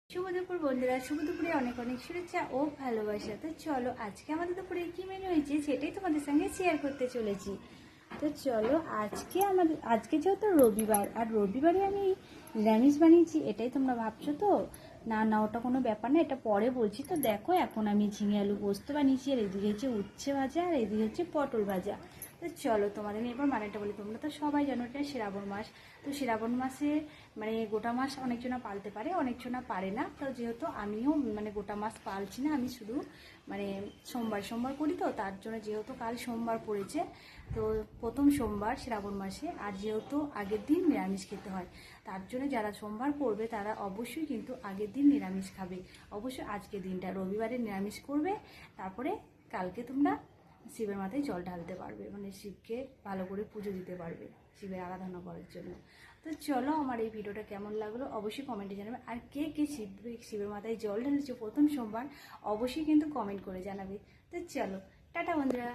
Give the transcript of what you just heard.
শুভ দুপুর বন্ধুরা, শুভ দুপুরে অনেক অনেক শুভেচ্ছা ও ভালোবাসা। তো চলো আজকে আমাদের দুপুরে কি মেনু হয়েছে সেটাই তোমাদের সঙ্গে শেয়ার করতে চলেছি। তো চলো আজকে যেহেতু রবিবার, আর রবিবারে আমি নিরামিষ বানিয়েছি, এটাই তোমরা ভাবছো তো? না না, ওটা কোনো ব্যাপার না, এটা পরে বলছি। তো দেখো, এখন আমি ঝিঙে আলু পোস্ত বানিয়েছি, আর এদিকে হচ্ছে উচ্ছে ভাজা, আর এদিকে হচ্ছে পটল ভাজা। তো চলো তোমাদের এবার মানেটা বলি। তোমরা তো সবাই জানো এটা শ্রাবণ মাস। তো শ্রাবণ মাসে মানে গোটা মাস অনেকজনা পালতে পারে, অনেকজনা পারে না। তো যেহেতু আমিও মানে গোটা মাস পালছি না, আমি শুধু মানে সোমবার সোমবার করি, তো তার জন্য যেহেতু কাল সোমবার পড়েছে, তো প্রথম সোমবার শ্রাবণ মাসে, আর যেহেতু আগের দিন নিরামিষ খেতে হয়, তার জন্য যারা সোমবার করবে তারা অবশ্যই কিন্তু আগের দিন নিরামিষ খাবে। অবশ্যই আজকের দিনটা রবিবারে নিরামিষ করবে, তারপরে কালকে তোমরা শিবের মাথায় জল ঢালতে পারবে, মানে শিবকে ভালো করে পুজো দিতে পারবে শিবের আরাধনা করার জন্য। তো চলো, আমার এই ভিডিওটা কেমন লাগলো অবশ্যই কমেন্টে জানাবে, আর কে কে শিবের মাথায় জল ঢালছে প্রথম সোমবার অবশ্যই কিন্তু কমেন্ট করে জানাবে। তো চলো, টাটা বন্ধুরা।